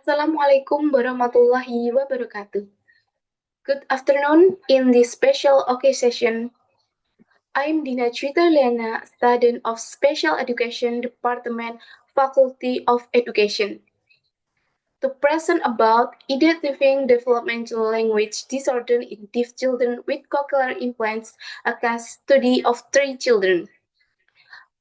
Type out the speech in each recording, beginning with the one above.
Assalamualaikum warahmatullahi wabarakatuh. Good afternoon. In this special occasion, I'm Dina Juwita, student of Special Education Department, Faculty of Education. To present about identifying developmental language disorder in deaf children with cochlear implants, a case study of 3 children.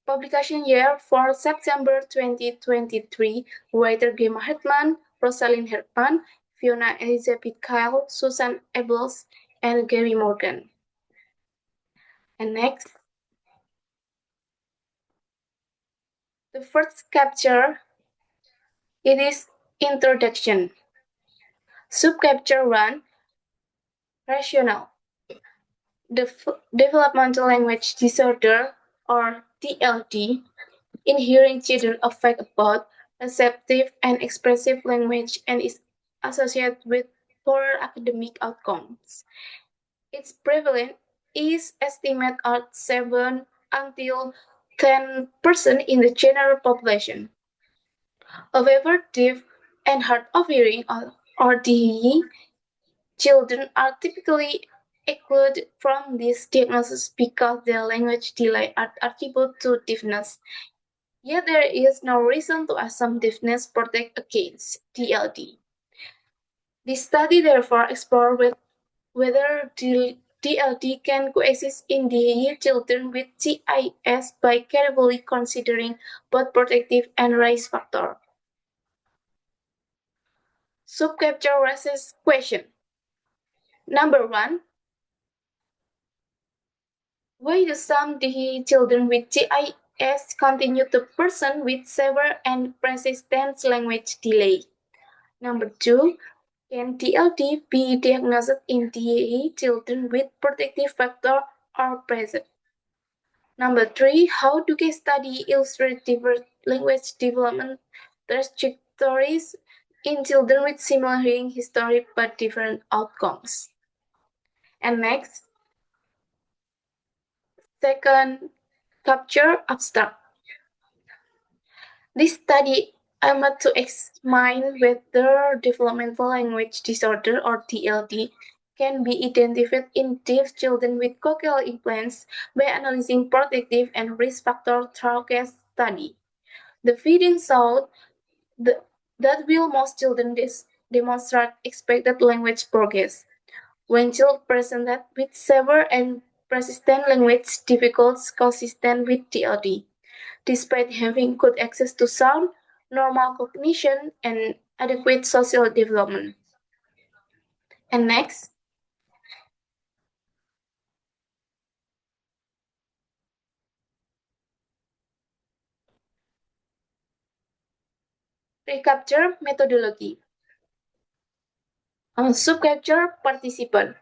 Publication year for September 2023, writer Gemma Hetman, Rosalind Herpan, Fiona Elizabeth Kyle, Susan Ebels, and Gary Morgan. And next, the first capture, it is introduction. Subcapture 1, rational. Developmental language disorder, or DLD, in hearing children affect about receptive and expressive language and is associated with poor academic outcomes. Its prevalence is estimated at 7 until 10% in the general population. However, deaf and hard of hearing, or DHE, children are typically excluded from this diagnosis because their language delay are attributed to deafness. Yet there is no reason to assume deafness protects against DLD. This study therefore explored whether DLD can coexist in DAE children with CIS by carefully considering both protective and risk factors. Subcapture raises question. Number 1. Why do some DAE children with CIS continue to present with severe and persistent language delay? Number 2. Can DLD be diagnosed in DAE children with protective factor or present? Number 3. How do case study illustrate different language development trajectories in children with similar hearing history but different outcomes? And next, second capture abstract. This study aimed to examine whether developmental language disorder, or DLD, can be identified in deaf children with cochlear implants by analyzing protective and risk factors through case study. The findings showed that while most children demonstrate expected language progress, when children presented with severe and persistent language difficulties consistent with DLD, despite having good access to sound, normal cognition, and adequate social development. And next, recapture methodology. Subcapture participant.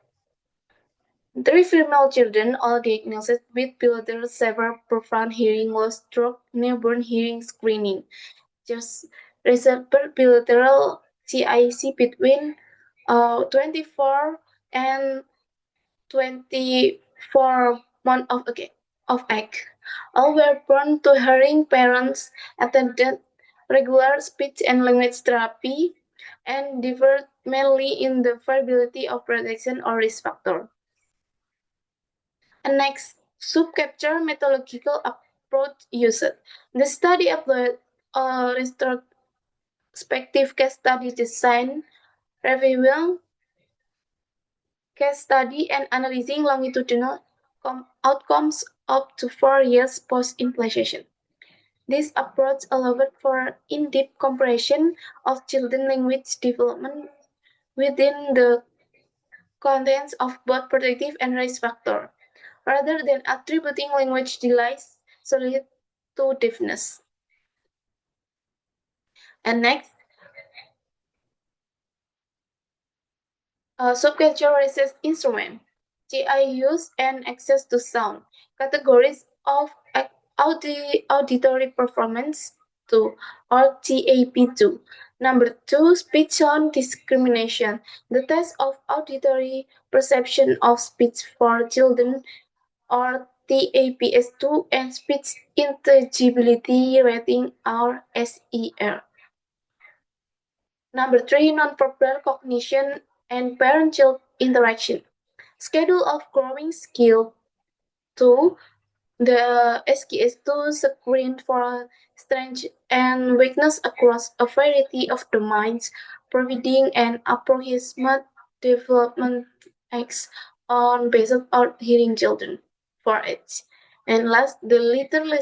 3 female children, all diagnosed with bilateral severe profound hearing loss through newborn hearing screening. Just received bilateral CIC between 24 and 24 months of age. All were born to hearing parents, attended regular speech and language therapy, and differed mainly in the variability of protection or risk factor. And next, subcapture methodological approach used. The study applied a retrospective case study design, reviewing case study and analyzing longitudinal outcomes up to 4 years post-implantation. This approach allowed for in-depth comparison of children's language development within the context of both protective and risk factors, rather than attributing language delays solely to deafness. And next, subculture research instrument, GI use and access to sound, categories of auditory performance 2, or TAP2. Number 2, speech sound discrimination, the test of auditory perception of speech for children, or TAPS2, and speech intelligibility rating, or SER. Number three, nonverbal cognition and parent-child interaction. Schedule of growing skill. Two, the SKS2 screen for strength and weakness across a variety of domains, providing an approximate development X on based on hearing children for it. And last, the Little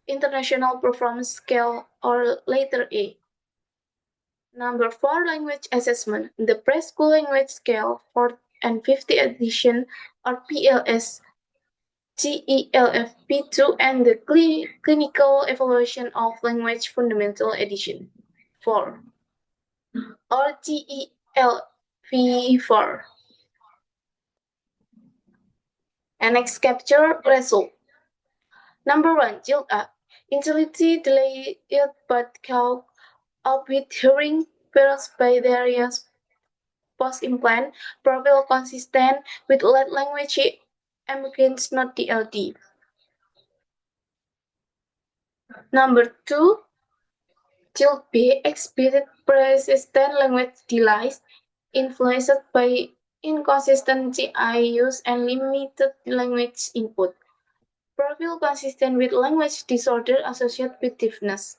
International Performance Scale or letter A. Number four, language assessment. The preschool language scale, 4th and 50th edition, or PLS, TELFP2, and the clinical evaluation of language fundamental edition, 4, or TELV4. And next capture result. Number one, Juwita. Intelligently delayed but cope up with hearing pairs by various post-implant profile consistent with lead language immigrants not DLD. Number two, Child B exhibited persistent language delays influenced by inconsistent GI use and limited language input. Profile consistent with language disorder associated with deafness.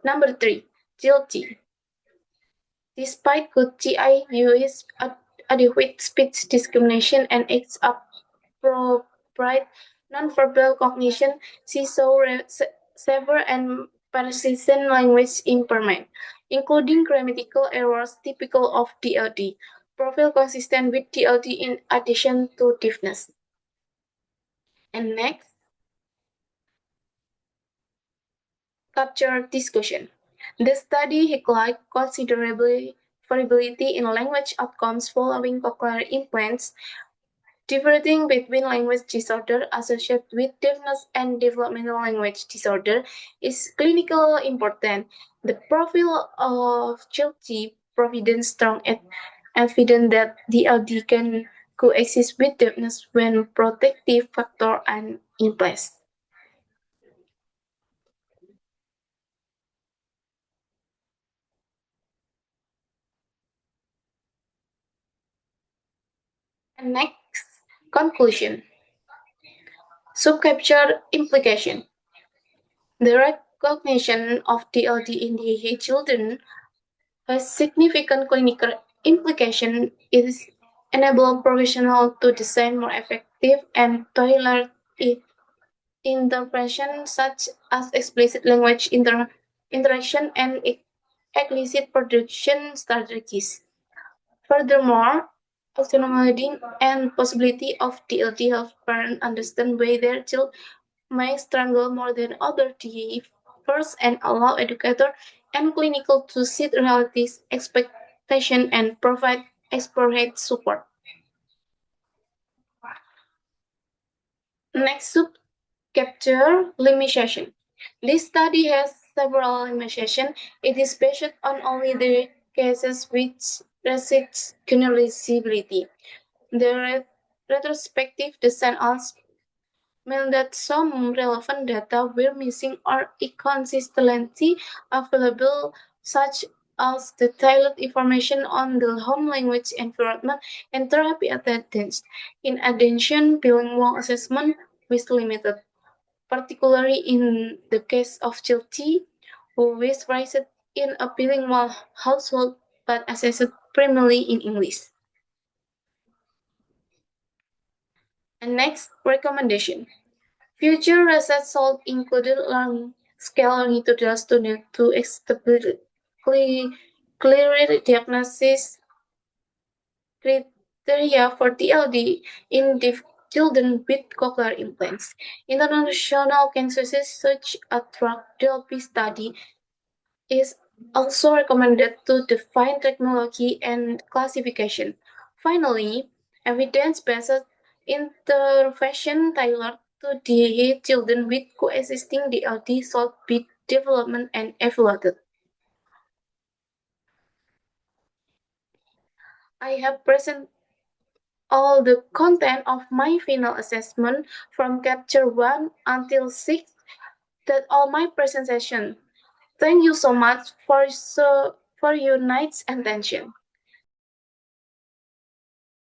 Number three, Child G. Despite good GI use, adequate speech discrimination, and its appropriate nonverbal cognition, she saw severe and persistent language impairment, including grammatical errors typical of DLD, profile consistent with DLD in addition to deafness. And next, capture discussion. The study highlighted considerable variability in language outcomes following cochlear implants, differing between language disorder associated with deafness and developmental language disorder is clinically important. The profile of Chelsea provides strong evidence that DLD can coexist with deafness when protective factors are in place. And next, conclusion. Subcapture implication. The recognition of DLD in the children has significant clinical implication. It is enable professionals to design more effective and tailored interventions such as explicit language interaction and explicit production strategies. Furthermore, autonomy and possibility of DLT help parents understand why their child may struggle more than other first and allow educator and clinical to set realities expectation and provide expert support. Next, sub capture limitation. This study has several limitations. It is based on only the cases which resist generalizability. The retrospective design also meant that some relevant data were missing or inconsistently available, such as detailed information on the home language environment and therapy attendance. In addition, bilingual assessment was limited, particularly in the case of Chilti, who was raised in a bilingual household but assessed primarily in English. And next, recommendation. Future research should include long scale longitudinal studies to establish clear diagnosis criteria for TLD in children with cochlear implants. International consensus such a drug development study is also recommended to define technology and classification. Finally, evidence-based intervention tailored to the children with coexisting DLD should be developed and evaluated. I have presented all the content of my final assessment from Capture 1 until 6. That's all my presentation. Thank you so much for for your night's attention.